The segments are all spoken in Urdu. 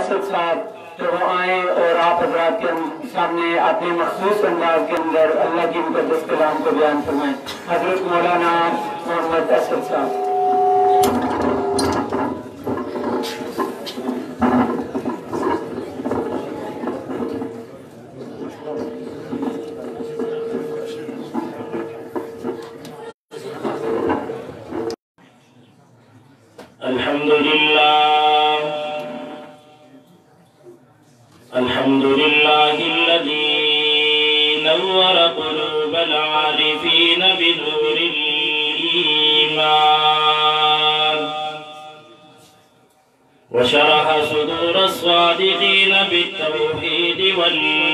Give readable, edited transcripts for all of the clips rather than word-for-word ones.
اسد صاحب تو وہ آئیں اور آپ حضرات کے سامنے اپنے مخصوص انداز کے اندر اللہ کی مقدس کلام کو بیان فرمائیں۔ حضرت مولانا محمد اسد صاحب۔ الحمد لله الذي نور قلوب العارفين بنور الإيمان وشرح صدور الصادقين بالتوحيد والإيقان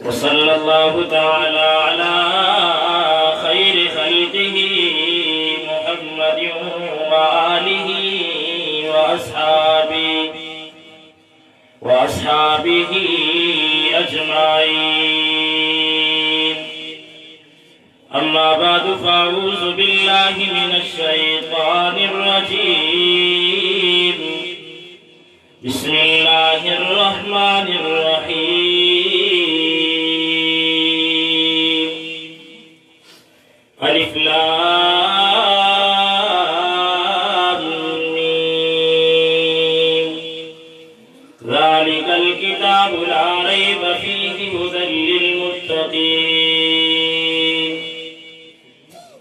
وصلى الله تعالى على خير خلقه محمد وآله وأصحابه أجمعين أما بعد فأعوذ بالله من الشيطان الرجيم بسم الله الرحمن الرحيم ألف لام ميم ذلك الكتاب لا ريب فيه هدى للمتقين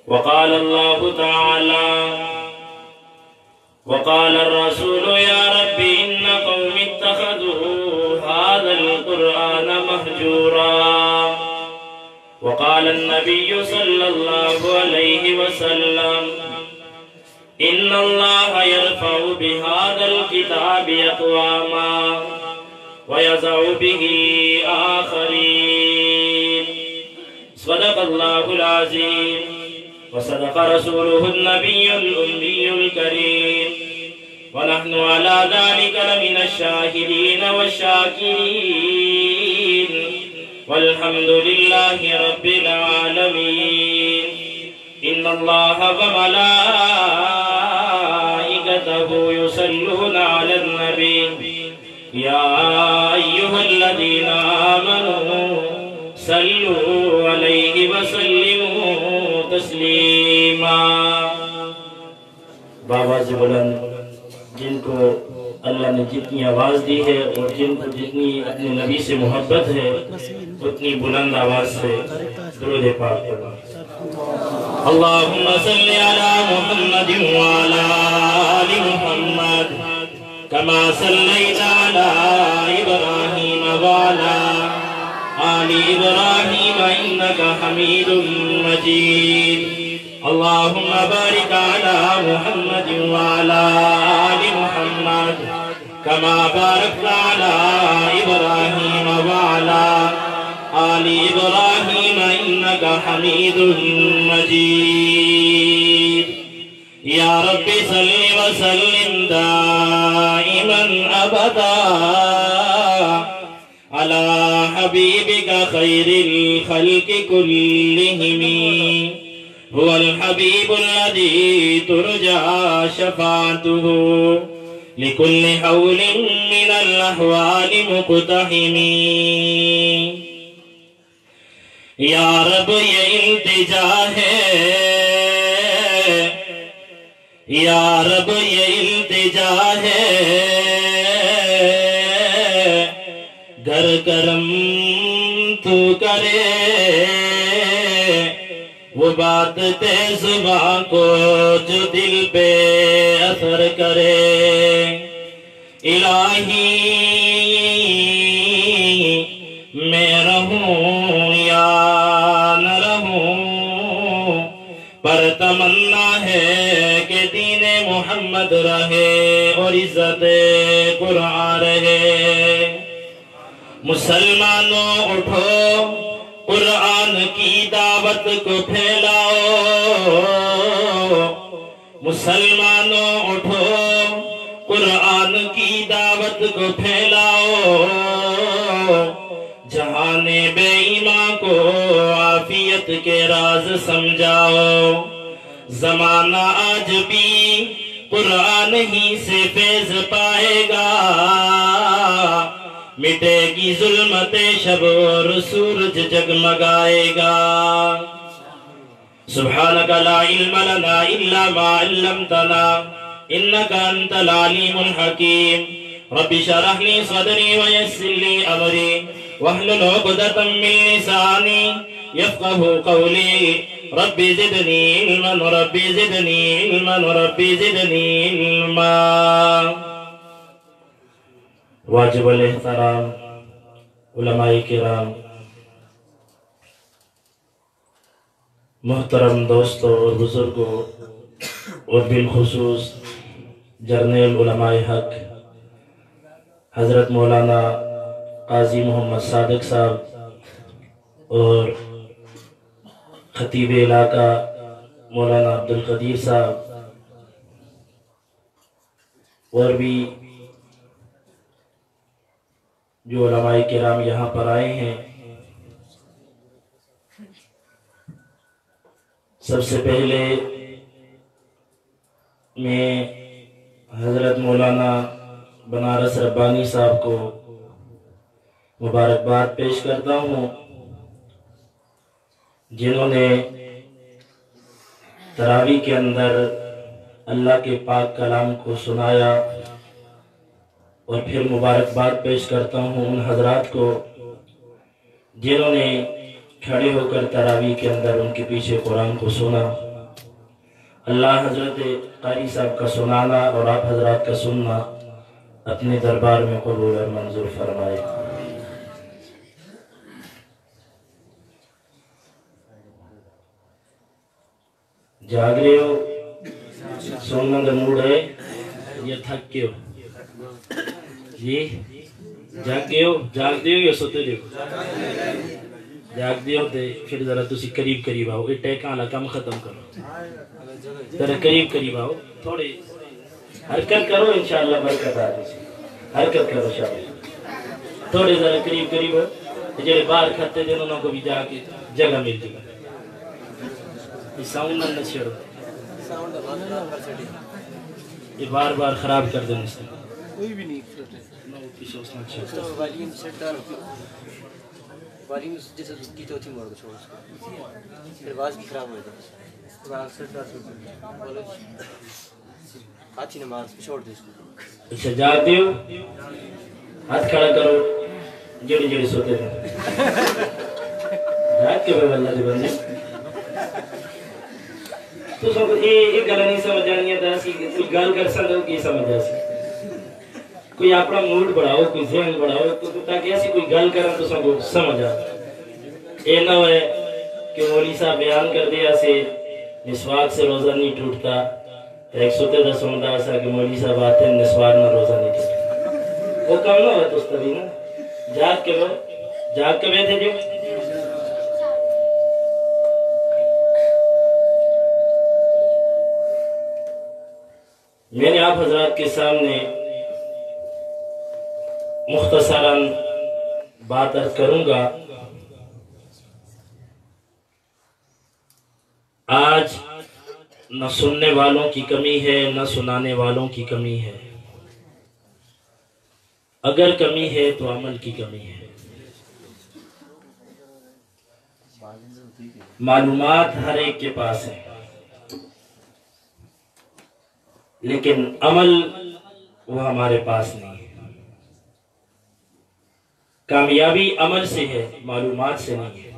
وقال الله تعالى وقال الرسول يا رب إن قوم اتخذوا هذا القرآن مهجورا وقال النبي صلى الله عليه وسلم إن الله يرفع بهذا الكتاب أقواما ويضع به آخرين صدق الله العظيم وصدق رسوله النبي الأمي الكريم ونحن على ذلك لمن الشاهدين والشاكرين والحمد لله رب العالمين إن الله وملائكته يصلون على النبي يا أيها الذين آمنوا صلوا عليه وسلموا تسليما بابا سے بلند جن کو اللہ نے جتنی آواز دی ہے اور جن کو جتنی اپنے نبی سے محبت ہے اتنی بلند آواز سے درود پاک پڑھیں۔ اللہم صلی علی محمد وعلی آل محمد کما صلیت علی ابراہیم وعلی آل ابراہیم انکا حمید مجید اللہم بارک علی محمد وعلی آل محمد کما بارکت علی ابراہیم وعلی آل ابراہیم انکا حمید مجید یا رب صلی وسلم دائما ابدا على حبيبك خير الخلق كلهم هو الحبيب الذي ترجى شفاعته لكل حول من الأحوال مقتحم یا رب یہ التجا ہے یا رب یہ التجا ہے گر کرم تو کرے وہ بات تے زباں کو جو دل پہ اثر کرے الہی میں رہوں یا نہ رہوں پر تمنا ہے کہ دین محمد رہے اور عزت قرآن رہے مسلمانوں اٹھو قرآن کی دعوت کو پھیلاؤ مسلمانوں اٹھو قرآن کی دعوت کو پھیلاؤ جہان بے ایمان کو عافیت کے راز سمجھاؤ زمانہ آج بھی قرآن ہی سے فیض پائے گا، مٹے گی ظلمت شب اور سورج جگمگائے گا۔ سبحانک لا علم لنا الا ما علمتنا انک انت العلیم الحکیم۔ رب اشرح لی صدری ویسر لی امری واحلل عقدۃ من لسانی یفقهوا قولی۔ رب زدنی علما رب زدنی علما رب زدنی علما۔ واجب الاحترام علماء کرام، محترم دوستوں اور بزرگوں، اور بالخصوص جرنیل علماء حق حضرت مولانا قاضی محمد صادق صاحب اور خطیب علاقہ مولانا عبدالقدیر صاحب، اور بھی جو علماء کرام یہاں پر آئے ہیں، سب سے پہلے میں حضرت مولانا بنارس ربانی صاحب کو مبارکباد پیش کرتا ہوں، جنہوں نے تراویح کے اندر اللہ کے پاک کلام کو سنایا، اور پھر مبارکباد پیش کرتا ہوں ان حضرات کو جنہوں نے کھڑے ہو کر تراویح کے اندر ان کے پیچھے قرآن کو سنا۔ اللہ حضرت قاری صاحب کا سنانا اور آپ حضرات کا سننا اپنے دربار میں قبول اور منظور فرمائے۔ جاگ رہے ہو؟ سننا کا موڈ ہے یا تھک کے ہو؟ جی جاگ گئے ہو؟ جاگ دے ہو یا سوتے دے ہو؟ جاگ دے ہو تے پھر ذرا تسی قریب آؤ، ٹیکاں والا کام ختم کرو، ذرا قریب آؤ، تھوڑے حرکت کرو، انشاءاللہ برکت آ جائے، حرکت کرو شاید تھوڑے ذرا قریب ہو، جڑے باہر کھاتے دے انہوں کو بھی جا کے جگہ مل جائے۔ یہ ساؤنڈ نہ چھڑو، یہ بار بار خراب کر دینے سے کوئی بھی نہیں والیم سیٹ ڈال، والیم جیسے کی تو تھی موڑ کو چھوڑ اس کو، پھر آواز بھی خراب ہو جاتا ہے۔ سیٹ ڈال آتی نماز پہ چھوڑ دے اس کو۔ اچھا جاتے ہو؟ ہاتھ کھڑا کرو جڑے سوتے ہیں، جاگ کے بے اللہ دے بندے تو سب یہ گل نہیں سمجھ جانی ہے، کوئی گل کر سکتے ہو کہ سمجھ جا سی، کوئی اپنا موڈ بڑھاؤ، کوئی ذہن بڑھاؤ تاکہ ایسی کوئی گل کریں تو سب کو سمجھ آ۔ یہ نہ ہوئے کہ مولوی صاحب بیان کر دیا سے مسواک سے روزہ نہیں ٹوٹتا، ایک سوتے دا سنتا ایسا کہ مولوی صاحب آتے ہیں مسواک نہ روزہ نہیں ٹوٹتا، وہ کم نہ ہوئے تو اس طرح نا جاگ کے بیٹھے جو۔ میں نے آپ حضرات کے سامنے مختصراً بات عرض کروں گا۔ آج نہ سننے والوں کی کمی ہے نہ سنانے والوں کی کمی ہے، اگر کمی ہے تو عمل کی کمی ہے۔ معلومات ہر ایک کے پاس ہے، لیکن عمل وہ ہمارے پاس نہیں ہے۔ کامیابی عمل سے ہے، معلومات سے نہیں ہے۔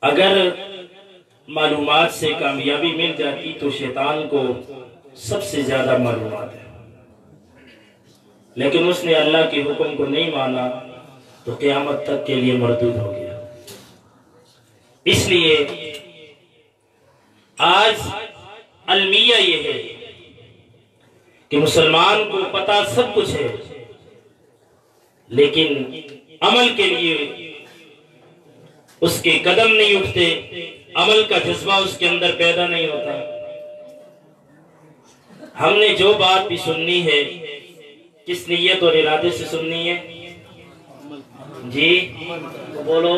اگر معلومات سے کامیابی مل جاتی تو شیطان کو سب سے زیادہ معلومات ہے، لیکن اس نے اللہ کے حکم کو نہیں مانا تو قیامت تک کے لیے مردود ہو گیا۔ اس لیے آج المیہ یہ ہے کہ مسلمان کو پتہ سب کچھ ہے، لیکن عمل کے لیے اس کے قدم نہیں اٹھتے، عمل کا جذبہ اس کے اندر پیدا نہیں ہوتا۔ ہم نے جو بات بھی سننی ہے کس نیت اور ارادے سے سننی ہے؟ جی بولو،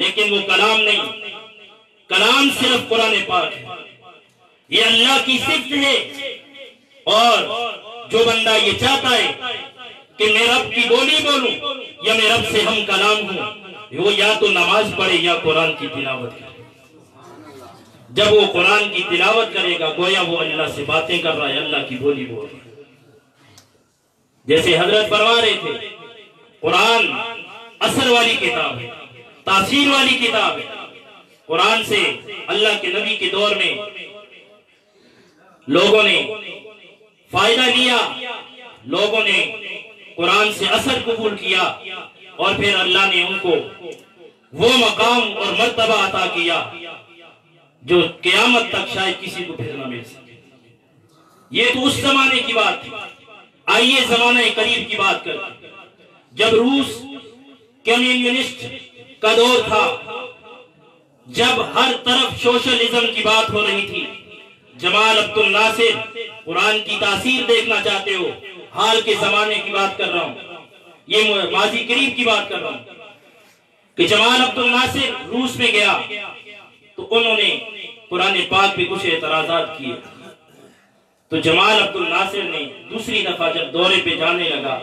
لیکن وہ کلام نہیں، کلام صرف قرآن پاک ہے، یہ اللہ کی صفت ہے۔ اور جو بندہ یہ چاہتا ہے کہ میں رب کی بولی بولوں یا میں رب سے ہم کلام ہوں، وہ یا تو نماز پڑھے یا قرآن کی تلاوت کرے۔ جب وہ قرآن کی تلاوت کرے گا گویا وہ اللہ سے باتیں کر رہا ہے، اللہ کی بولی بول رہا ہے۔ جیسے حضرت فرما رہے تھے قرآن اثر والی کتاب ہے، تاثیر والی کتاب ہے۔ قرآن سے اللہ کے نبی کے دور میں لوگوں نے فائدہ لیا، لوگوں نے قرآن سے اثر قبول کیا، اور پھر اللہ نے ان کو وہ مقام اور مرتبہ عطا کیا جو قیامت تک شاید کسی کو پھر نہ مل سکے۔ یہ تو اس زمانے کی بات تھی۔ آئیے زمانہ قریب کی بات کریں، جب روس کمیونسٹ کا دور تھا، جب ہر طرف سوشلزم کی بات ہو رہی تھی، جمال عبد الناصر قرآن کی تاثیر دیکھنا چاہتے ہو، حال کے زمانے کی بات کر رہا ہوں، یہ ماضی قریب کی بات کر رہا ہوں، کہ جمال عبد الناصر روس میں گیا تو انہوں نے قرآن پاک پہ کچھ اعتراضات کیے، تو جمال عبد الناصر نے دوسری دفعہ جب دورے پہ جانے لگا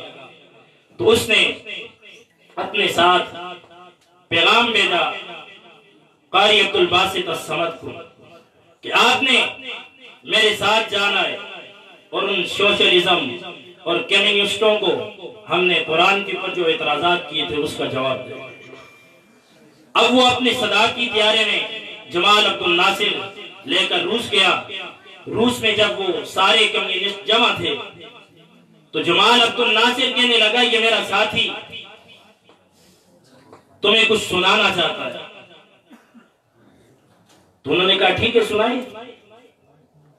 تو اس نے اپنے ساتھ پیغام بھیجا قاری عبد الباسط الصمد کو کہ آپ نے میرے ساتھ جانا ہے اور ان سوشلزم اور کمیونسٹوں کو ہم نے قرآن کے اوپر جو اعتراضات کیے تھے اس کا جواب دیا۔ اب وہ اپنے صداقتی طیارے میں جمال عبد الناصر لے کر روس گیا۔ روس میں جب وہ سارے کمیونسٹ جمع تھے تو جمال عبد الناصر کہنے لگا یہ میرا ساتھی تمہیں کچھ سنانا چاہتا ہے۔ تو انہوں نے کہا ٹھیک ہے سنائیں۔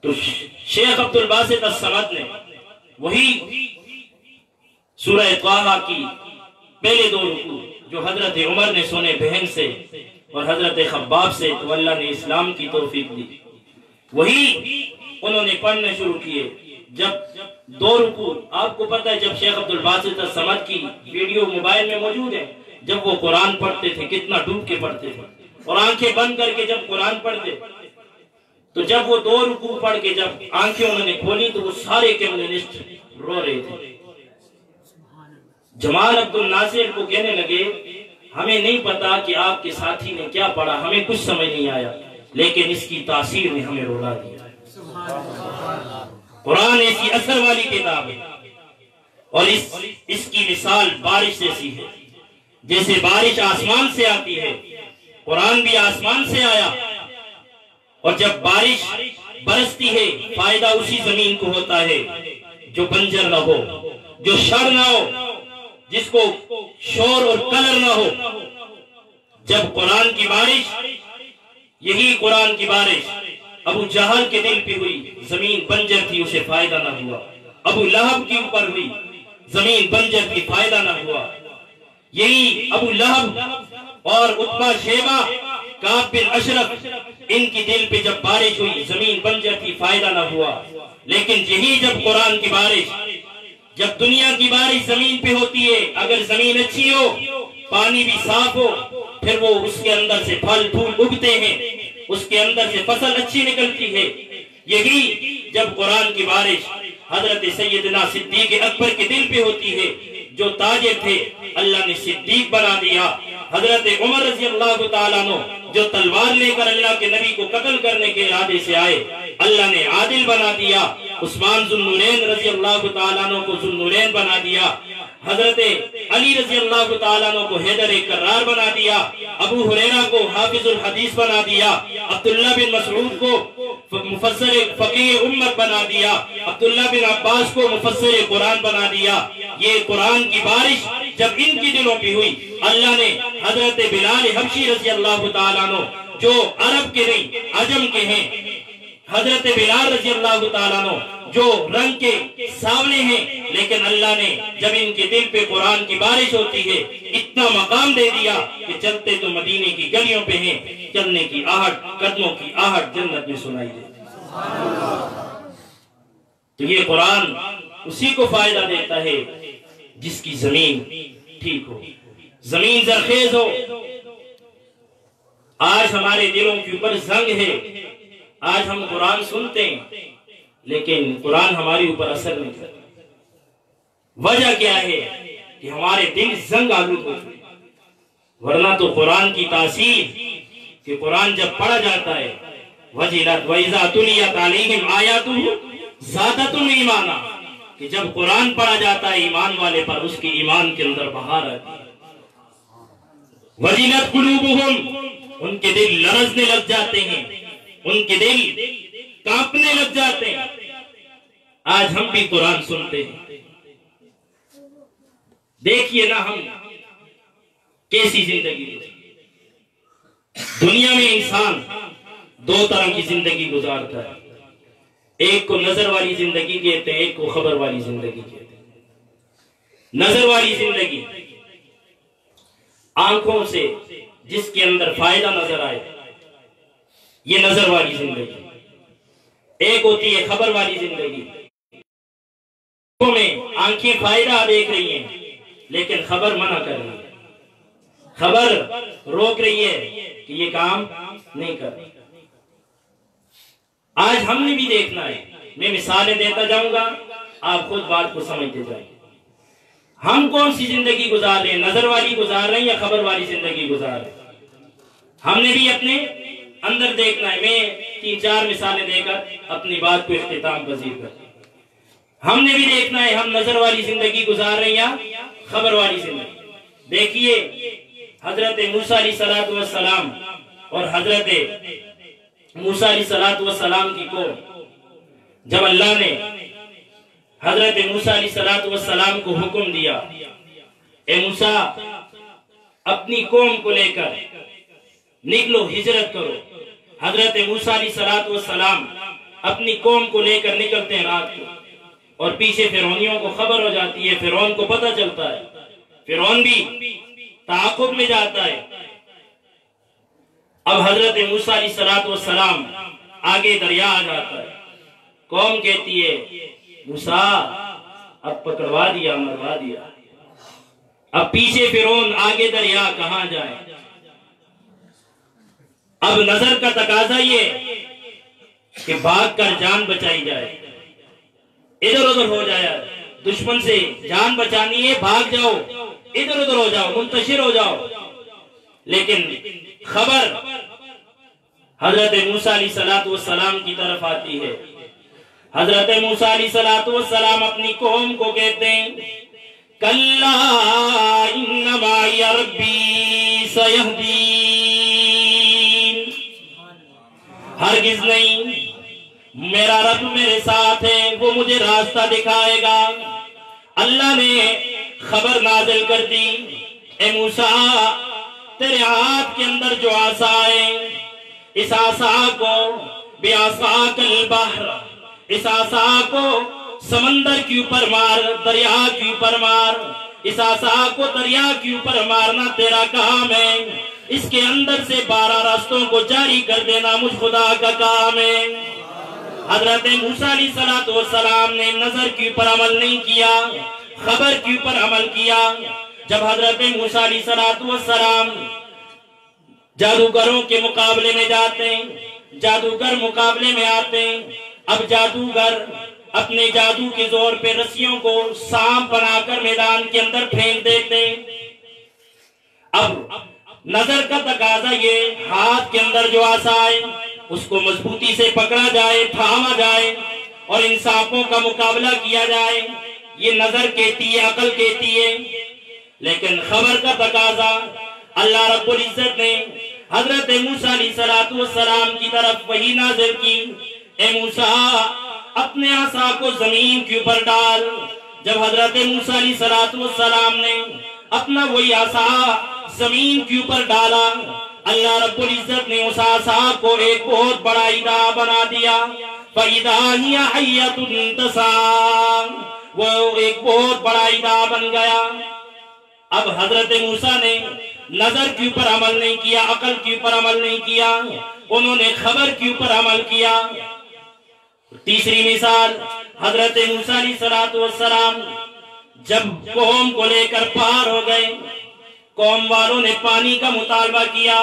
تو شیخ عبد الباسط الصمد نے وہی سورہ طٰہٰ کی پہلے دو رکوع جو حضرت عمر نے سنے بہن سے اور حضرت خباب سے، تو اللہ نے اسلام کی توفیق دی، وہی انہوں نے پڑھنے شروع کیے۔ جب دو رکوع، آپ کو پتہ ہے جب شیخ عبد الباسط الصمد کی ویڈیو موبائل میں موجود ہے، جب وہ قرآن پڑھتے تھے کتنا ڈوب کے پڑھتے تھے، اور آنکھیں بند کر کے جب قرآن پڑھتے، تو جب وہ دو رکوع پڑھ کے جب آنکھیں انہوں نے کھولی تو وہ سارے کمیونسٹ رو رہے تھے۔ جمال عبد الناصر کو کہنے لگے ہمیں نہیں پتا کہ آپ کے ساتھی نے کیا پڑھا، ہمیں کچھ سمجھ نہیں آیا، لیکن اس کی تاثیر نے ہمیں رولا دیا۔ قرآن ایسی اثر والی کتاب ہے، اور اس کی مثال بارش جیسی ہے۔ جیسے بارش آسمان سے آتی ہے، قرآن بھی آسمان سے آیا، اور جب بارش برستی ہے فائدہ اسی زمین کو ہوتا ہے جو بنجر نہ ہو، جو شڑ نہ ہو، جس کو شور اور کلر نہ ہو۔ جب قرآن کی بارش، یہی قرآن کی بارش ابو جہل کے دل پہ ہوئی، زمین بنجر تھی اسے فائدہ نہ ہوا۔ ابو لہب کے اوپر ہوئی، زمین بنجر تھی فائدہ نہ ہوا۔ یہی ابو لہب اور عتبہ شیبہ، کعب بن اشرف، ان کی دل پہ جب بارش ہوئی زمین بنجر تھی فائدہ نہ ہوا۔ لیکن یہی جب قرآن کی بارش، جب دنیا کی بارش زمین پہ ہوتی ہے، اگر زمین اچھی ہو، پانی بھی صاف ہو، پھر وہ اس کے اندر سے پھل پھول اگتے ہیں، اس کے اندر سے فصل اچھی نکلتی ہے۔ یہی جب قرآن کی بارش حضرت سیدنا صدیق اکبر کے دل پہ ہوتی ہے، جو تاجر تھے اللہ نے صدیق بنا دیا۔ حضرت عمر رضی اللہ تعالیٰ عنہ جو تلوار لے کر اللہ کے نبی کو قتل کرنے کے ارادے سے آئے، اللہ نے عادل بنا دیا۔ عثمان ذو النورین رضی اللہ تعالیٰ عنہ کو ذو النورین بنا دیا۔ حضرت علی رضی اللہ تعالیٰ عنہ کو حیدر کرار بنا دیا۔ ابو ہریرہ کو حافظ الحدیث بنا دیا۔ عبداللہ بن مسعود کو مفسر فقیہ امت بنا دیا۔ عبداللہ بن عباس کو مفسر قرآن بنا دیا۔ یہ قرآن کی بارش جب ان کی دلوں پہ ہوئی، اللہ نے حضرت بلال حبشی رضی اللہ تعالیٰ عنہ جو عرب کے نہیں عجم کے ہیں، حضرت بلال رضی اللہ تعالیٰ عنہ جو رنگ کے سامنے ہیں، لیکن اللہ نے جب ان کے دل پہ قرآن کی بارش ہوتی ہے اتنا مقام دے دیا کہ چلتے تو مدینے کی گلیوں پہ ہیں، چلنے کی آہٹ، قدموں کی آہٹ جنت میں سنائی دے۔ تو یہ قرآن اسی کو فائدہ دیتا ہے جس کی زمین ٹھیک ہو، زمین زرخیز ہو، آج ہمارے دلوں کے اوپر زنگ ہے. آج ہم قرآن سنتے ہیں لیکن قرآن ہمارے اوپر اثر نہیں کرتا. وجہ کیا ہے کہ ہمارے دل زنگ آلود ہو چکے. ورنہ تو قرآن کی تاثیر کہ قرآن جب پڑھا جاتا ہے وَجِلَتْ وَإِذَا تُلِيَتْ عَلَيْهِمْ آيَاتُهُ زَادَتْهُمْ إِيمَانًا کہ جب قرآن پڑھا جاتا ہے ایمان والے پر اس کی ایمان کے اندر بہار آتی ہے. وَجِلَتْ قُلُوبُهُمْ ان کے دل لرزنے لگ جاتے ہیں, ان کے دل کانپنے لگ جاتے ہیں. آج ہم بھی قرآن سنتے ہیں. دیکھیے نا ہم کیسی زندگی گزارتے. دنیا میں انسان دو طرح کی زندگی گزارتا ہے. ایک کو نظر والی زندگی کہتے ہیں, ایک کو خبر والی زندگی کہتے ہیں. نظر والی زندگی آنکھوں سے جس کے اندر فائدہ نظر آئے, یہ نظر والی زندگی. ایک ہوتی ہے خبر والی زندگی. میں آنکھیں فائدہ دیکھ رہی ہیں لیکن خبر منع کر رہی ہے, خبر روک رہی ہے کہ یہ کام نہیں کر رہی. آج ہم نے بھی دیکھنا ہے. میں مثالیں دیتا جاؤں گا, آپ خود بات کو سمجھتے جائیں. ہم کون سی زندگی گزار رہے ہیں, نظر والی گزار رہے ہیں یا خبر والی زندگی گزار رہے ہیں؟ ہم نے بھی اپنے اندر دیکھنا ہے. میں 3-4 مثالیں دے کر اپنی بات کو اختتام پذیر کرتا ہوں. ہم نے بھی دیکھنا ہے ہم نظر والی زندگی گزار رہے ہیں یا خبر والی زندگی. دیکھیے حضرت موسیٰ علیہ السلام اور حضرت موسیٰ علیہ السلام کی قوم, جب اللہ نے حضرت موسیٰ علیہ السلام کو حکم دیا اے موسیٰ اپنی قوم کو لے کر نکلو, ہجرت کرو. حضرت موسیٰ علیہ السلام اپنی قوم کو لے کر نکلتے ہیں رات کو, اور پیچھے فرعونیوں کو خبر ہو جاتی ہے. فرعون کو پتہ چلتا ہے, فرعون بھی تعاقب میں جاتا ہے. اب حضرت موسیٰ علیہ السلام آگے دریا آ جاتا ہے. قوم کہتی ہے موسیٰ اب پکڑوا دیا, مروا دیا. اب پیچھے فرعون, آگے دریا, کہاں جائے. اب نظر کا تقاضا یہ کہ بھاگ کر جان بچائی جائے, ادھر ادھر ہو جائے. دشمن سے جان بچانی ہے, بھاگ جاؤ, ادھر ادھر ہو جاؤ, منتشر ہو جاؤ. لیکن خبر حضرت موسیٰ علیہ السلام کی طرف آتی ہے. حضرت موسیٰ علیہ السلام اپنی قوم کو کہتے ہیں کَلَّا إِنَّ مَعِيَ رَبِّي سَيَهْدِينِ, ہرگز نہیں, میرا رب میرے ساتھ ہے, وہ مجھے راستہ دکھائے گا. اللہ نے خبر نازل کر دی, اے موسیٰ تیرے ہاتھ کے اندر جو عصا ہے, اس عصا کو بِعَصَاكَ الْبَحْرَ, اس عصا کو سمندر کے اوپر مار, دریا کے اوپر مار. اس عصا کو دریا کے اوپر مارنا تیرا کام ہے. اس کے اندر سے 12 راستوں کو جاری کر دینا مجھ خدا کا کام ہے. حضرت موسیٰ علیہ السلام نے نظر کے اوپر عمل نہیں کیا, خبر کے اوپر عمل کیا. جب حضرت موسیٰ علیہ السلام جادوگروں کے مقابلے میں جاتے ہیں, جادوگر مقابلے میں آتے ہیں. اب جادوگر اپنے جادو کے زور پہ رسیوں کو سانپ بنا کر میدان کے اندر پھینک دیتے. اب نظر کا تقاضا یہ ہاتھ کے اندر جو عصا ہے اس کو مضبوطی سے پکڑا جائے, تھاما جائے اور ان سانپوں کا مقابلہ کیا جائے. یہ نظر کہتی ہے, عقل کہتی ہے. لیکن خبر کا تقاضا اللہ رب العزت نے حضرت موسیٰ علیہ السلام کی طرف وحی نازل کی, اے موسیٰ اپنے عصا کو زمین کے اوپر ڈال. جب حضرت موسیٰ علیہ السلام نے اپنا وہی عصا زمین کے اوپر ڈالا, اللہ رب العزت نے اس عصا کو ایک بہت بڑا ادا بنا دیا. فَإِذَا هِيَ حَيَّةٌ تَسْعَىٰ, وہ ایک بہت بڑا ادا بن گیا. اب حضرت موسیٰ نے نظر کے اوپر عمل نہیں کیا, عقل کے اوپر عمل نہیں کیا, انہوں نے خبر کے اوپر عمل کیا. تیسری مثال, حضرت موسیٰ علیہ السلام جب قوم کو لے کر پار ہو گئے, قوم والوں نے پانی کا مطالبہ کیا.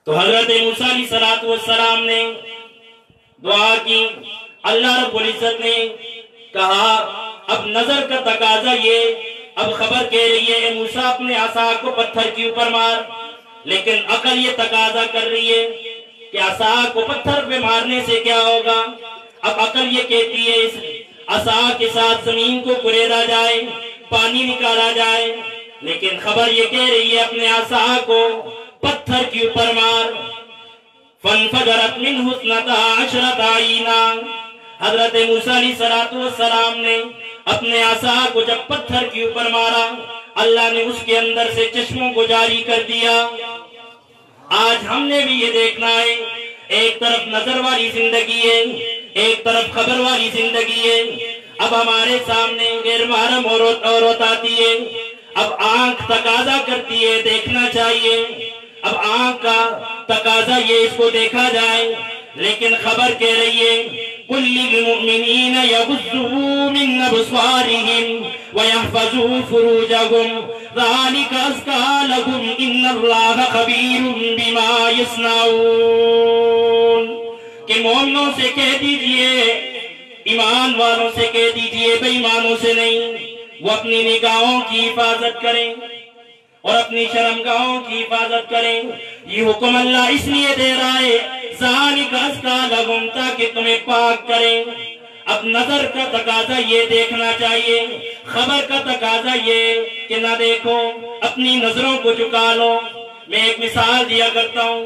تو حضرت موسیٰ علیہ السلام نے دعا کی، اللہ رب العزت نے کہا اب نظر کا تقاضا یہ، اب خبر کہہ رہی ہے اے موسیٰ اپنے عصا کو پتھر کے اوپر مار، لیکن عقل یہ تقاضا کر رہی ہے کہ عصا کو پتھر پہ مارنے سے کیا ہوگا؟ اب عقل یہ کہتی ہے اس عصا کے ساتھ زمین کو کریدا جائے، پانی نکالا جائے، لیکن خبر یہ کہہ رہی ہے اپنے عصا کو پتھر کے اوپر مار۔ فانفجرت منہ اثنتا عشرۃ عینا، حضرت موسیٰ علیہ السلام نے اپنے عصا کو جب پتھر کے اوپر مارا، اللہ نے اس کے اندر سے چشموں کو جاری کر دیا۔ آج ہم نے بھی یہ دیکھنا ہے، ایک طرف نظر والی زندگی ہے، ایک طرف خبر والی زندگی ہے۔ اب ہمارے سامنے غیر محرم عورت آتی ہے، اب آنکھ تقاضا کرتی ہے دیکھنا چاہیے، اب آنکھ کا تقاضا یہ اس کو دیکھا جائے، لیکن خبر کہہ رہی ہے قُلْ لِلْمُؤْمِنِينَ يَغُضُّوا مِنْ أَبْصَارِهِمْ وَيَحْفَظُوا فُرُوجَهُمْ ذَلِكَ أَزْكَىٰ لَهُمْ إِنَّ اللَّهَ خَبِيرٌ بِمَا يَصْنَعُونَ کہ مومنوں سے کہہ دیجئے، ایمان والوں سے کہہ دیجئے، بے ایمانوں سے نہیں، وہ اپنی نگاہوں کی حفاظت کریں اور اپنی شرمگاہوں کی حفاظت کریں۔ یہ حکم اللہ اس لیے دے رہا ہے ذَلِكَ أَزْكَىٰ لَهُمْ تاکہ تمہیں پاک کریں۔ اب نظر کا تقاضا یہ دیکھنا چاہیے، خبر کا تقاضا یہ کہ نہ دیکھو، اپنی نظروں کو جھکا لو۔ میں ایک مثال دیا کرتا ہوں،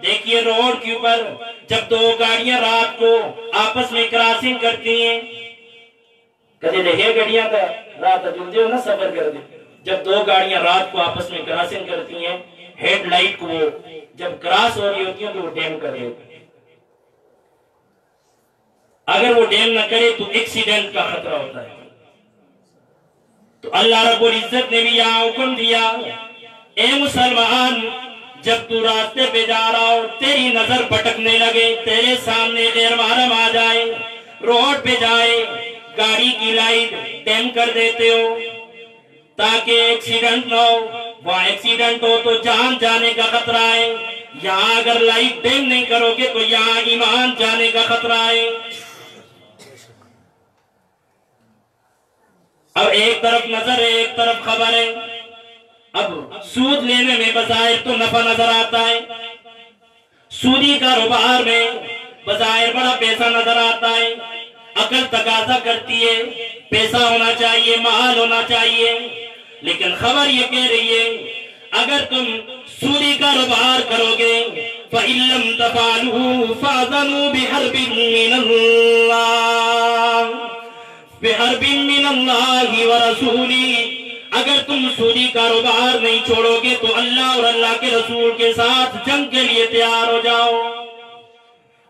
دیکھیے روڈ کے اوپر جب دو گاڑیاں رات کو آپس میں کراسنگ کرتی ہیں، کدے دیکھے گاڑیاں کا رات جلدی ہو نا سفر کر دے، جب دو گاڑیاں رات کو آپس میں کراسنگ کرتی ہیں، ہیڈ لائٹ کو جب کراس ہو رہی ہوتی ہیں تو وہ ڈیم کر دیتے ہیں۔ اگر وہ ڈیم نہ کرے تو ایکسیڈنٹ کا خطرہ ہوتا ہے۔ تو اللہ رب العزت نے بھی یہاں حکم دیا، اے مسلمان جب تو راستے پہ جا رہا ہو، تیری نظر بھٹکنے لگے، تیرے سامنے غیر محرم آ جائے، روڈ پہ جائے، گاڑی کی لائٹ ڈیم کر دیتے ہو تاکہ ایکسیڈنٹ نہ ہو، وہاں ایکسیڈنٹ ہو تو جان جانے کا خطرہ ہے۔ یہاں اگر لائٹ ڈیم نہیں کرو گے تو یہاں ایمان جانے کا خطرہ ہے۔ اب ایک طرف نظر ہے، ایک طرف خبر ہے۔ اب سود لینے میں بظاہر تو نفع نظر آتا ہے، سودی کاروبار میں بظاہر بڑا پیسہ نظر آتا ہے، عقل تقاضا کرتی ہے پیسہ ہونا چاہیے، مال ہونا چاہیے، لیکن خبر یہ کہہ رہی ہے اگر تم سودی کاروبار کرو گے فَإِن لَّمْ تَفْعَلُوا فَأْذَنُوا بِحَرْبٍ مِّنَ اللَّهِ وَرَسُولِهِ، اگر تم سودی کاروبار نہیں چھوڑو گے تو اللہ اور اللہ کے رسول کے ساتھ جنگ کے لیے تیار ہو جاؤ۔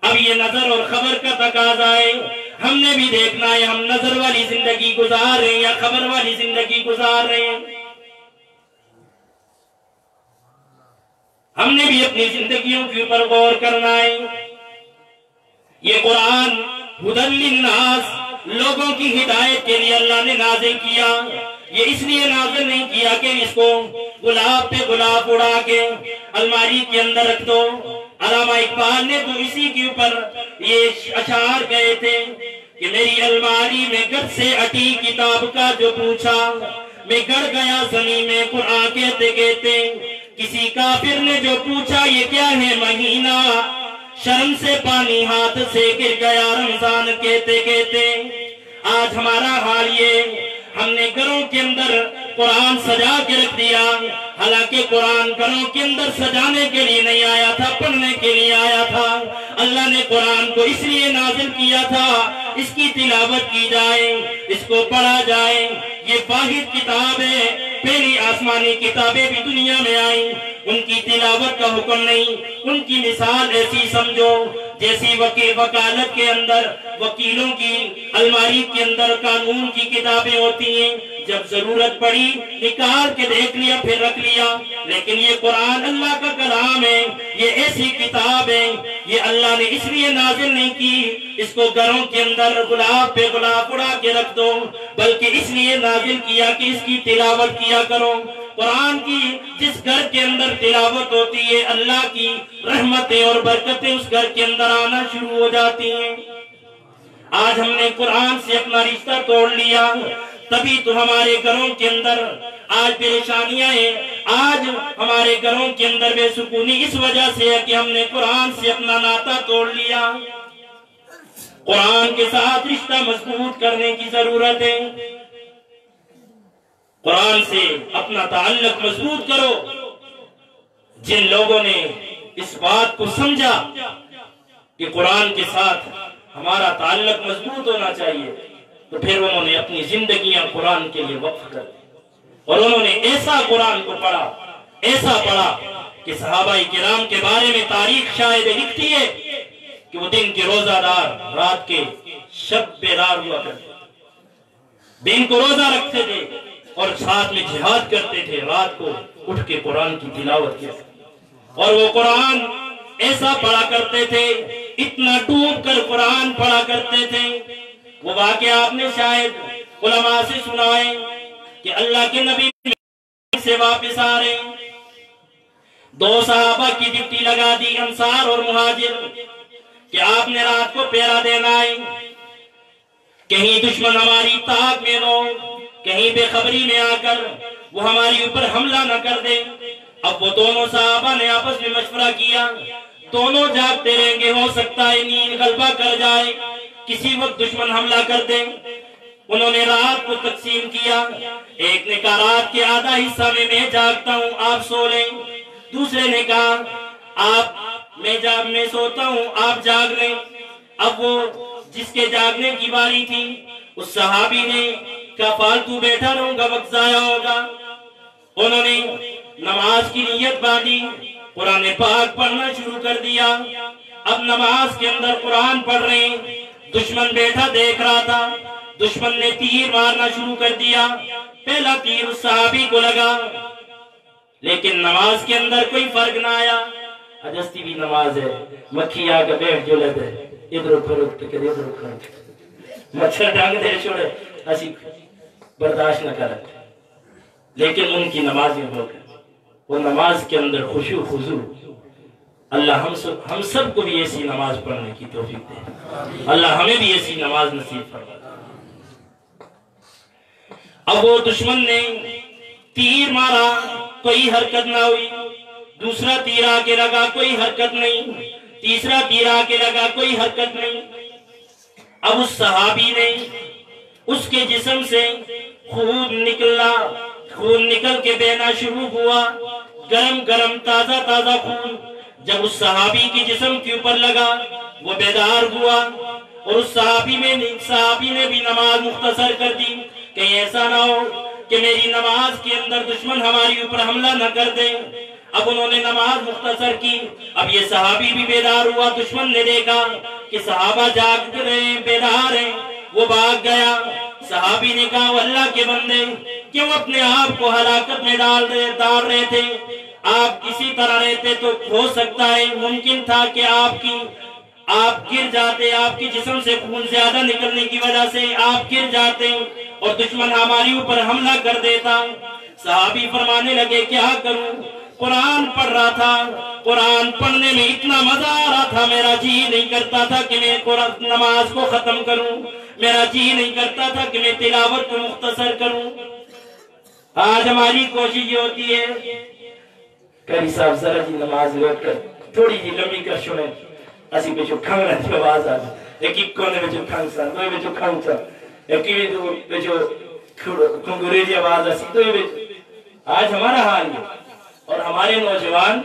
اب یہ نظر اور خبر کا تقاضا ہے، ہم نے بھی دیکھنا ہے ہم نظر والی زندگی گزار رہے ہیں یا خبر والی زندگی گزار رہے ہیں۔ ہم نے بھی اپنی زندگیوں کے اوپر غور کرنا ہے۔ یہ قرآن ھدی للناس، لوگوں کی ہدایت کے لیے اللہ نے نازل کیا۔ یہ اس لیے نازل نہیں کیا کہ اس کو گلاب پہ گلاب اڑا کے الماری کے اندر رکھ دو۔ علامہ اقبال نے تو اسی کے اوپر یہ اشعار گئے تھے کہ میری الماری میں گھر سے اٹی کتاب کا جو پوچھا، میں گڑ گیا زمین میں قرآن کہتے کہتے، کسی کافر نے جو پوچھا یہ کیا ہے مہینہ، شرم سے پانی ہاتھ سے گر گیا رمضان کہتے کہتے۔ آج ہمارا حال یہ، ہم نے گھروں کے اندر قرآن سجا کے رکھ دیا، حالانکہ قرآن گھروں کے اندر سجانے کے لیے نہیں آیا تھا، پڑھنے کے لیے آیا تھا۔ اللہ نے قرآن کو اس لیے نازل کیا تھا اس کی تلاوت کی جائے، اس کو پڑھا جائے۔ یہ واحد کتاب ہے، پہلی آسمانی کتابیں بھی دنیا میں آئیں، ان کی تلاوت کا حکم نہیں، ان کی مثال ایسی سمجھو جیسی وکالت کے اندر وکیلوں کی الماری کے اندر قانون کی کتابیں ہوتی ہیں، جب ضرورت پڑی نکال کے دیکھ لیا پھر رکھ لیا۔ لیکن یہ قرآن اللہ کا کلام ہے، یہ ایسی کتاب ہے، یہ اللہ نے اس لیے نازل نہیں کی اس کو گھروں کے اندر گلاب پہ گلاب اڑا کے رکھ دو، بلکہ اس لیے نازل کیا کہ اس کی تلاوت کیا کرو۔ قرآن کی جس گھر کے اندر تلاوت ہوتی ہے اللہ کی رحمتیں اور برکتیں اس گھر کے اندر آنا شروع ہو جاتی ہیں۔ آج ہم نے قرآن سے اپنا رشتہ توڑ لیا، تبھی تو ہمارے گھروں کے اندر آج پریشانیاں ہیں، آج ہمارے گھروں کے اندر بے سکونی اس وجہ سے ہے کہ ہم نے قرآن سے اپنا ناطہ توڑ لیا۔ قرآن کے ساتھ رشتہ مضبوط کرنے کی ضرورت ہے، قرآن سے اپنا تعلق مضبوط کرو۔ جن لوگوں نے اس بات کو سمجھا کہ قرآن کے ساتھ ہمارا تعلق مضبوط ہونا چاہیے، تو پھر انہوں نے اپنی زندگیاں قرآن کے لیے وقف کر دی اور انہوں نے ایسا قرآن کو پڑھا، ایسا پڑھا کہ صحابہ کرام کے بارے میں تاریخ شاید لکھتی ہے کہ وہ دن کے روزہ دار، رات کے شب بیدار ہوا کرتے، دن کو روزہ رکھتے تھے اور ساتھ میں جہاد کرتے تھے، رات کو اٹھ کے قرآن کی تلاوت کیا، اور وہ قرآن ایسا پڑھا کرتے تھے، اتنا ڈوب کر قرآن پڑھا کرتے تھے۔ وہ واقعہ آپ نے شاید علماء سے سنا ہے کہ اللہ کے نبی سے واپس آ رہے ہیں، دو صحابہ کی ڈیوٹی لگا دی، انصار اور مہاجر، کہ آپ نے رات کو پہرا دینا ہے، کہیں دشمن ہماری طاق میں نہ ہو، کہیں بے خبری میں آ کر وہ ہماری اوپر حملہ نہ کر دے۔ اب وہ دونوں صحابہ نے آپس میں مشورہ کیا، دونوں جاگتے رہیں گے، ہو سکتا ہے نیند غلبہ کر جائے، کسی وقت دشمن حملہ کر دیں۔ انہوں نے رات کو تقسیم کیا، ایک نے کہا رات کے آدھا حصہ میں جاگتا ہوں، آپ سو لیں، دوسرے نے کہا میں سوتا ہوں، آپ جاگ لیں۔ اب وہ جس کے جاگنے کی باری تھی اس صحابی نے کہا فالتو بیٹھا رہوں گا، وقت ضائع ہوگا۔ انہوں نے نماز کی نیت باندھی، قرآن پاک پڑھنا شروع کر دیا۔ اب نماز کے اندر قرآن پڑھ رہے ہیں، دشمن بیٹھا دیکھ رہا تھا، دشمن نے تیر مارنا شروع کر دیا، پہلا تیر اس صحابی کو لگا، لیکن نماز کے اندر کوئی فرق نہ آیا۔ اجستی بھی نماز ہے، مکھی آگے بیٹھ جو لیتے ادھر ادھر مچھر ڈانگ دے چھوڑے، ایسی برداشت نہ کرے، لیکن ان کی نماز میں ہو گئے، وہ نماز کے اندر خشوع خضوع۔ اللہ ہم سب کو بھی ایسی نماز پڑھنے کی توفیق دے، اللہ ہمیں بھی ایسی نماز نصیب فرمائے۔ اب وہ دشمن نے تیر مارا، کوئی حرکت نہ ہوئی، دوسرا تیر آگے لگا، کوئی حرکت نہیں، تیسرا تیر آگے لگا، کوئی حرکت نہیں۔ اب اس صحابی نے اس کے جسم سے خون نکل کے بہنا شروع ہوا، گرم گرم تازہ تازہ خون۔ جب اس صحابی کی جسم کے اوپر لگا وہ بیدار ہوا، اور اس صحابی نے بھی نماز مختصر کر دی، کہیں ایسا نہ ہو کہ میری نماز کے اندر دشمن ہماری اوپر حملہ نہ کر دے۔ اب انہوں نے نماز مختصر کی، اب یہ صحابی بھی بیدار ہوا، دشمن نے دیکھا کہ صحابہ جاگ رہے ہیں، بیدار ہیں، وہ بھاگ گیا۔ صحابی نے کہا اللہ کے بندے کیوں اپنے آپ کو ہلاکت میں ڈال رہے تھے، آپ کسی طرح رہتے تو ہو سکتا ہے ممکن تھا کہ آپ گر جاتے، آپ کی جسم سے خون زیادہ نکلنے کی وجہ سے آپ گر جاتے اور دشمن ہماری اوپر حملہ کر دیتا۔ صحابی فرمانے لگے کیا کروں، قرآن پڑھ رہا تھا، قرآن پڑھنے میں اتنا مزہ آ رہا تھا، میرا جی نہیں کرتا تھا کہ میں نماز کو ختم کروں، میرا جی نہیں کرتا تھا کہ میں تلاوت کو مختصر کروں۔ آج ہماری کوشش یہ ہوتی ہے کری صاحب ذرا جی نماز لوٹ کر تھوڑی جی لمبی کر چھوڑیں، اسی پچھو کھنگ رہے تھے آواز آ گئی، ایک کونے پچھو کھنگ سا، دوئی پچھو کھنگ سا، ایک پچھو کھنگوری جی آواز آسی، دوئی پچھو۔ آج ہمارا حال ہے، اور ہمارے نوجوان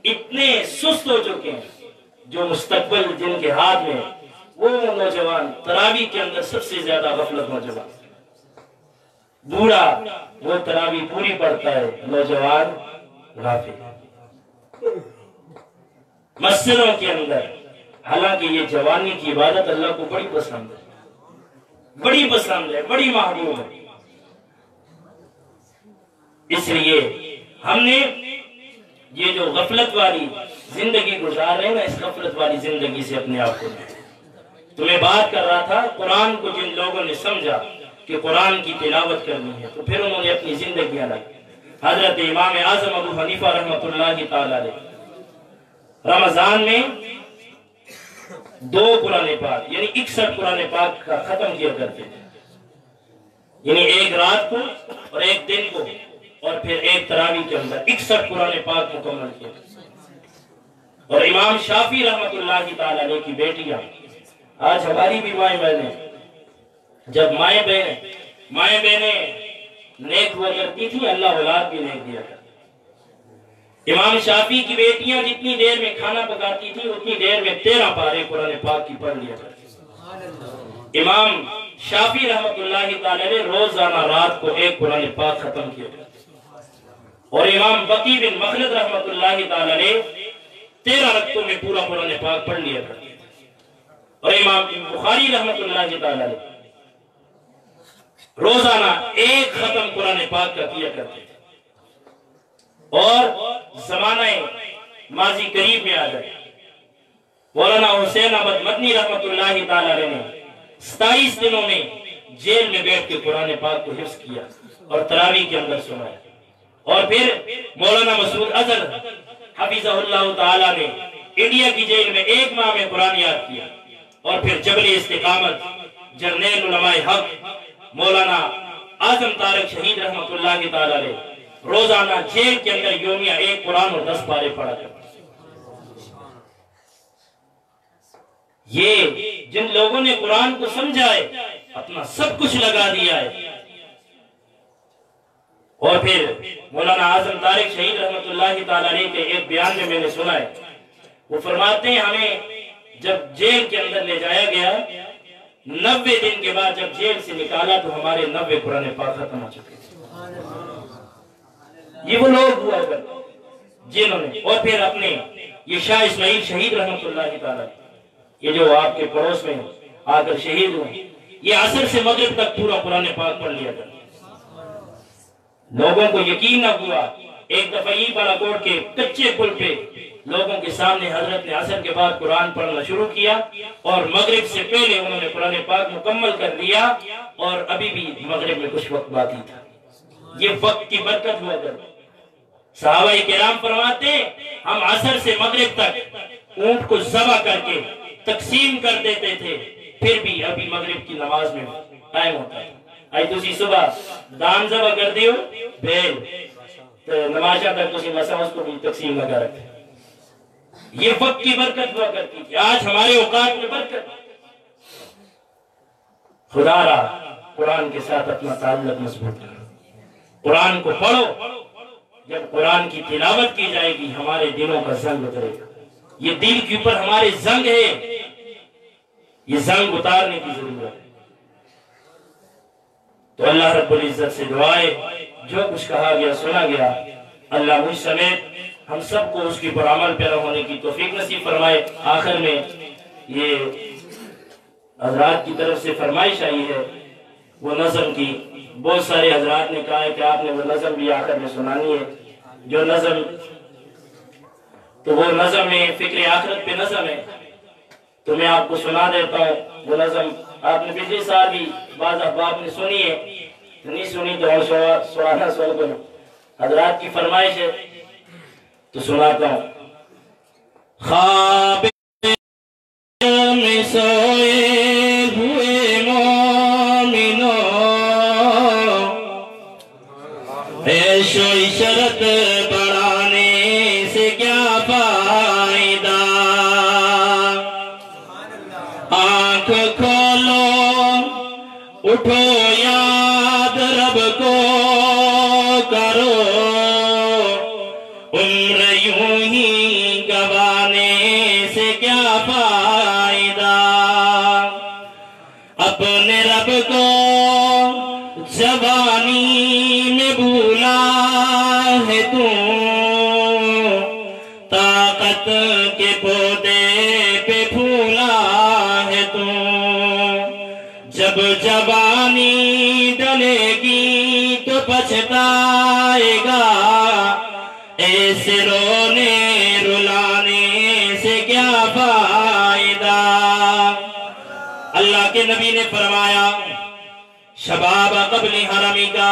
اتنے سست ہو چکے ہیں، جو مستقبل جن کے ہاتھ میں وہ نوجوان تراویح کے اندر سب سے زیادہ غفلت نوجوان، بوڑھا وہ تراویح پوری پڑھتا ہے، نوجوان غافل۔ مسجدوں کے اندر حالانکہ یہ جوانی کی عبادت اللہ کو بڑی پسند ہے، بڑی پسند ہے، بڑی محبوب ہے، اس لیے ہم نے یہ جو غفلت والی زندگی گزار رہے ہیں نا، اس غفلت والی زندگی سے اپنے آپ کو تو میں بات کر رہا تھا قرآن کو جن لوگوں نے سمجھا کہ قرآن کی تلاوت کرنی ہے، تو پھر انہوں نے اپنی زندگیاں لائی۔ حضرت امام اعظم ابو حنیفہ رحمۃ اللہ تعالی علیہ رمضان میں 2 قرآن پاک یعنی 61 قرآن پاک کا ختم کیا کرتے تھے، یعنی ایک رات کو اور ایک دن کو اور پھر ایک تراویح کے اندر 61 قرآن پاک مکمل کیا۔ اور امام شافعی رحمۃ اللہ تعالی علیہ کی بیٹیاں، آج ہماری بھی مائیں بہنیں، جب مائیں بہنیں نیک ہوا کرتی تھی، اللہ اولاد بھی نیک دیا کرتا۔ امام شافعی کی بیٹیاں جتنی دیر میں کھانا پکاتی تھی اتنی دیر میں 13 پارے قرآن پاک کی پڑھ لیا کرتی۔ امام شافعی رحمۃ اللہ تعالی علیہ روزانہ رات کو ایک قرآن پاک ختم کیا کرتے۔ اور امام بقی بن مخلد رحمۃ اللہ تعالی علیہ 13 رکعتوں میں پورا قرآن پاک پڑھ لیا کرتے۔ اور امام بخاری رحمۃ اللہ تعالی علیہ روزانہ ایک ختم قرآن پاک کا کیا کرتے تھے۔ اور زمانہ ماضی قریب میں آ گئے، مولانا حسین احمد مدنی رحمۃ اللہ تعالی علیہ نے 27 دنوں میں جیل میں بیٹھ کے قرآن پاک کو حفظ کیا اور تراویح کے اندر سنایا۔ اور پھر مولانا مسعود اظہر حفظہ اللہ تعالی نے انڈیا کی جیل میں 1 ماہ میں قرآن یاد کیا۔ اور پھر جبل استقامت جرنیل علماء حق مولانا اعظم طارق شہید رحمۃ اللہ تعالی علیہ روزانہ جیل کے اندر یومیہ 1 قرآن اور 10 پارے پڑھا کرتے۔ یہ جن لوگوں نے قرآن کو سمجھا ہے، اپنا سب کچھ لگا دیا ہے۔ اور پھر مولانا اعظم طارق شہید رحمۃ اللہ تعالی علیہ کے ایک بیان میں نے سنا ہے، وہ فرماتے ہیں ہمیں جب جیل کے اندر لے جایا گیا 90 دن کے بعد جب جیل سے نکالا تو ہمارے 90 قرآن پاک ختم ہو چکے تھے۔ یہ وہ لوگ ہوا کرتے جنہوں نے، اور پھر اپنے یہ شاہ اسماعیل شہید رحمۃ اللہ تعالی، یہ جو آپ کے پڑوس میں آ کر شہید ہوئے، یہ عصر سے مغرب تک پورا قرآن پاک پڑھ لیا کرتے۔ لوگوں کو یقین نہ ہوا، ایک دفعہ بالا کوٹ کے کچے پل پہ لوگوں کے سامنے حضرت نے عصر کے بعد قرآن پڑھنا شروع کیا اور مغرب سے پہلے انہوں نے قرآن پاک مکمل کر دیا، اور ابھی بھی مغرب میں کچھ وقت باقی تھا۔ یہ وقت کی برکت ہوا کرتی۔ صحابہ کرام فرماتے ہیں ہم عصر سے مغرب تک اونٹ کو ذبح کر کے تقسیم کر دیتے تھے، پھر بھی ابھی مغرب کی نماز میں ٹائم ہوتا ہے۔ آئی تسی صبح دان ذبح کر دیو بیل تو نمازہ تک تسی مسا اس کو بھی تقسیم لگا رکھتے۔ یہ وقت کی برکت ہوا کرتی تھی۔ آج ہمارے اوقات میں برکت، خدا را قرآن کے ساتھ اپنا تعلق مضبوط کرو، قرآن کو پڑھو۔ جب قرآن کی تلاوت کی جائے گی ہمارے دلوں کا زنگ اترے گا۔ یہ دل کے اوپر ہمارے زنگ ہے، یہ زنگ اتارنے کی ضرورت ہے۔ تو اللہ رب العزت سے دعائے جو کچھ کہا گیا سنا گیا، اللہ مجھ سمیت ہم سب کو اس کی پر عمل پیرا ہونے کی توفیق نصیب فرمائے۔ آخر میں یہ حضرات کی طرف سے فرمائش آئی ہے وہ نظم کی، بہت سارے حضرات نے کہا ہے کہ آپ نے وہ نظم بھی آخر میں سنانی ہے۔ جو نظم تو وہ نظم میں فکر آخرت پہ نظم ہے، تو میں آپ کو سنا دیتا ہوں۔ وہ نظم آپ نے پچھلے سال بھی بعض احباب نے سنی ہے، نہیں سنی تو ہم سنانا سن کروں، حضرات کی فرمائش ہے تو سناتا ہوں۔ خواب میں سوئے ہوئے مومنوں، عیش و عشرت بڑھانے سے کیا فائدہ، آنکھ کھولو اٹھو یاد رب کو کرو، عمر یوں ہی گوانے سے کیا فائدہ، اپنے رب کو جوانی میں بھولا ہے تو، طاقت کے پودے پہ پھولا ہے تو، جب جوانی ڈلے گی تو پچھتائے گا، ایسے رونے رلانے سے کیا فائدہ۔ اللہ کے نبی نے فرمایا شباب قبل حرمی کا،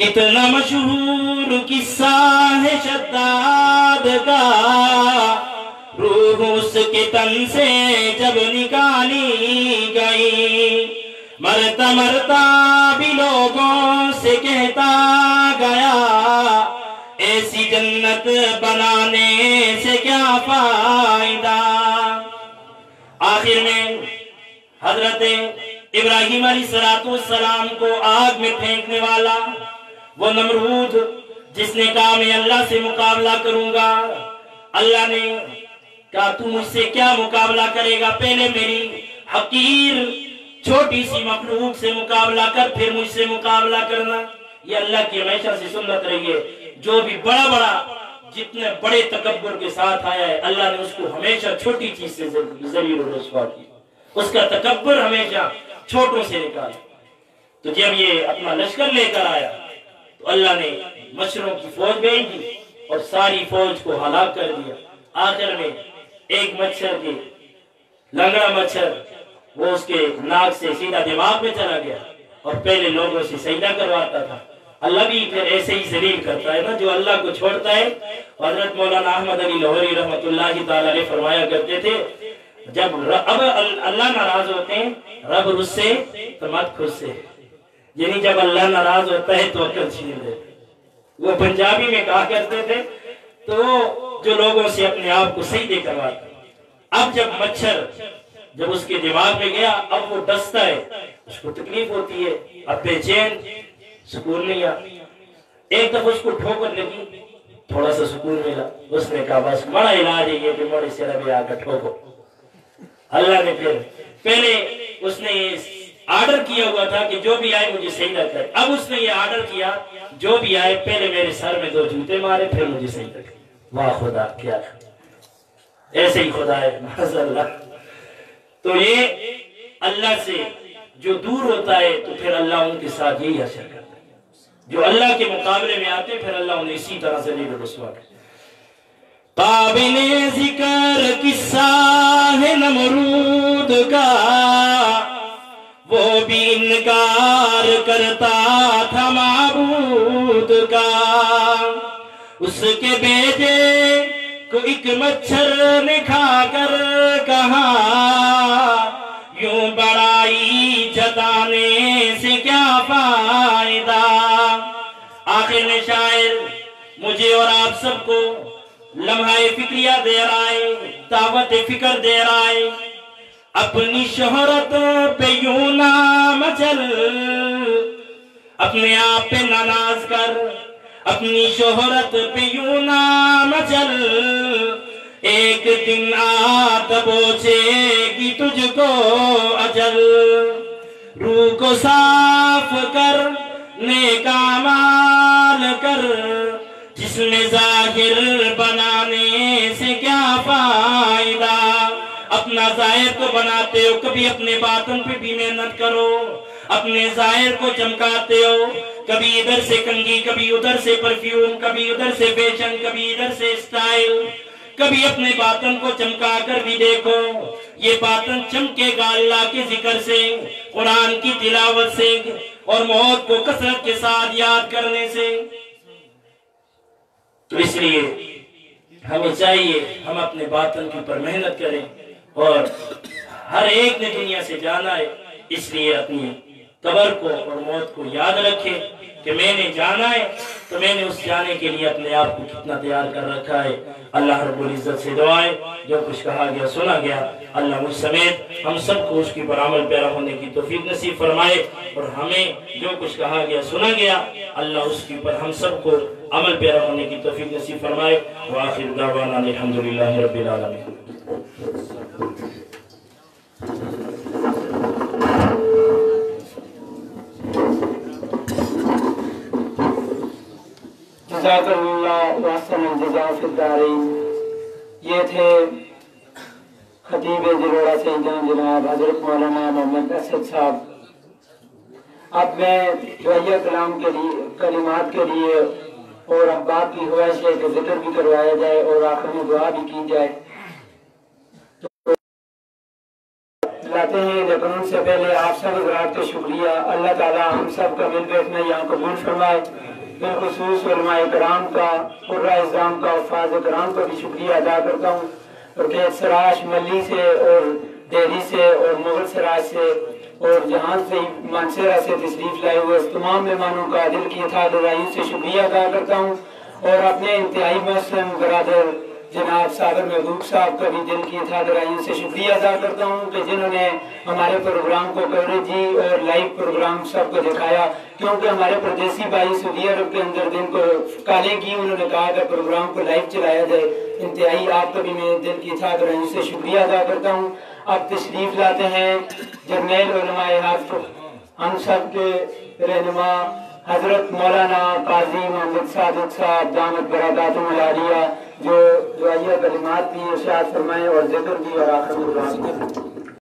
کتنا مشہور قصہ ہے شداد کا، روح اس کے تن سے جب نکالی گئی، مرتا مرتا بھی لوگوں سے کہتا گیا، ایسی جنت بنانے سے کیا فائدہ۔ آخر میں حضرت ابراہیم علیہ السلام کو آگ میں پھینکنے والا وہ نمرود، جس نے کہا میں اللہ سے مقابلہ کروں گا، اللہ نے کہا تو مجھ سے کیا مقابلہ کرے گا، پہلے میری حقیر چھوٹی سی مخلوق سے مقابلہ کر، پھر مجھ سے مقابلہ کرنا۔ یہ اللہ کی ہمیشہ سے سنت رہی ہے، جو بھی بڑا جتنے بڑے تکبر کے ساتھ آیا ہے، اللہ نے اس کو ہمیشہ چھوٹی چیز سے ذلیل و رسوا کیا، اس کا تکبر ہمیشہ چھوٹوں سے نکالا۔ تو جب یہ اپنا لشکر لے کر آیا تو اللہ نے مچھروں کی فوج بھیج دی اور ساری فوج کو ہلاک کر دیا۔ آخر میں ایک مچھر کے لنگڑا مچھر وہ اس کے ناک سے سیدھا دماغ میں چلا گیا اور پہلے لوگوں سے سجدہ کرواتا تھا۔ اللہ بھی پھر ایسے ہی ذلیل کرتا ہے نا جو اللہ کو چھوڑتا ہے۔ حضرت مولانا احمد علی لاہوری رحمۃ اللہ تعالی علیہ فرمایا کرتے تھے، جب اب اللہ ناراض ہوتے ہیں رب رسے تو مت خسے، یعنی جب اللہ ناراض ہوتا ہے تو عقل چھین لے۔ وہ پنجابی میں کہا کرتے تھے، تو جو لوگوں سے اپنے آپ کو سجدے کرواتا ہے، اب جب مچھر جب اس کے دماغ میں گیا، اب وہ ڈستا ہے، اس کو تکلیف ہوتی ہے، اب بے چین، سکون نہیں آ۔ ایک دفعہ اس کو ٹھوکر لگی، تھوڑا سا سکون ملا، اس نے کہا بس بڑا علاج ہے یہ کہ بڑے سے ربی آ کر ٹھوکو۔ اللہ نے پھر پہلے اس نے آرڈر کیا ہوا تھا کہ جو بھی آئے مجھے سجدہ کرے، اب اس نے یہ آرڈر کیا جو بھی آئے پہلے میرے سر میں 2 جوتے مارے پھر مجھے سجدہ کرے۔ واہ خدا، کیا ایسے ہی خدا ہے معاذ اللہ۔ تو یہ اللہ سے جو دور ہوتا ہے تو پھر اللہ ان کے ساتھ یہی حشر کرتا ہے، جو اللہ کے مقابلے میں آتے پھر اللہ انہیں اسی طرح سے ذلیل و رسوا کرتا ہے۔ قابل ذکر قصہ ہے نمرود کا، وہ بھی انکار کرتا تھا معبود کا، اس کے بیٹے کو ایک مچھر نے کھا کر کہا، یوں بڑائی جتانے سے کیا فائدہ۔ آخر میں شاعر مجھے اور آپ سب کو لمحہ فکریہ دے رہا ہے، دعوت فکر دے رہا ہے، اپنی شہرت پہ یوں نہ مچل، اپنے آپ پہ نہ ناز کر، اپنی شہرت پہ یوں نہ مچل، ایک دن آ دبوچے گی تجھ کو اجل، روح کو صاف کر نیک اعمال کر، جس میں ظاہر بنانے سے کیا فائدہ۔ اپنا ظاہر کو بناتے ہو، کبھی اپنے باطن پہ بھی محنت کرو، اپنے ظاہر کو چمکاتے ہو، کبھی ادھر سے کنگھی، کبھی ادھر سے پرفیوم، کبھی ادھر سے فیشن، کبھی ادھر سے اسٹائل، کبھی اپنے باطن کو چمکا کر بھی دیکھو۔ یہ باطن چمکے گا اللہ کے ذکر سے، قرآن کی تلاوت سے اور موت کو کثرت کے ساتھ یاد کرنے سے۔ تو اس لیے ہمیں چاہیے ہم اپنے باطن کے اوپر محنت کریں، اور ہر ایک نے دنیا سے جانا ہے، اس لیے اپنی قبر کو اور موت کو یاد رکھے کہ میں نے جانا ہے تو میں نے اس جانے کے لیے اپنے آپ کو کتنا تیار کر رکھا ہے۔ اللہ رب العزت سے دعائیں، جو کچھ کہا گیا سنا گیا، اللہ مجھ سمیت ہم سب کو اس کی پر عمل پیرا ہونے کی توفیق نصیب فرمائے، اور ہمیں جو کچھ کہا گیا سنا گیا اللہ اس کی پر ہم سب کو عمل پیرا ہونے کی توفیق نصیب فرمائے۔ وآخر دعوانا الحمدللہ رب العالمین۔ جزاک اللہ واحسن الجزاء فی الدارین۔ یہ تھے خطیب جلوڑا سے جناب حضرت مولانا محمد اسد صاحب۔ اب میں دعائیہ کلام کے لیے کلمات کے لیے اور احباب کی خواہش ہے کہ ذکر بھی کروایا جائے اور آخر میں دعا بھی کی جائے لاتے ہیں، لیکن ان سے پہلے آپ سب حضرات کا شکریہ۔ اللہ تعالی ہم سب کا مل بیٹھنا یہاں قبول فرمائے۔ بالخصوص علماء کرام کا، قرۂ اعظام کا، حفاظ کرام کا بھی شکریہ ادا کرتا ہوں، اور قید سراج ملی سے اور ڈیری سے اور مغل سراج سے اور جہاں سے مانسیرہ سے تشریف لائے ہوئے اس تمام مہمانوں کا دل کی اتحاد رائیوں سے شکریہ ادا کرتا ہوں، اور اپنے انتہائی محسن برادر جناب صابر محبوب صاحب کا بھی دل کی اتحاد رائیوں سے شکریہ ادا کرتا ہوں کہ جنہوں نے ہمارے پروگرام کو کوریج دی اور لائیو پروگرام سب کو دکھایا، کیونکہ ہمارے پردیسی بھائی سعودی عرب کے اندر دن کو کالے کی، انہوں نے کہا کہ پروگرام کو لائیو چلایا جائے۔ انتہائی آپ کا بھی میں دل کی اتحاد رائیوں سے شکریہ ادا کرتا ہوں۔ اب تشریف لاتے ہیں جرنیل علماء حق ہم سب کے رہنما حضرت مولانا قاضی محمد صادق صاحب دامت برکاتہم العالیہ، جو دعائیہ کلمات بھی ارشاد فرمائیں اور ذکر بھی اور آخر میں دعا بھی۔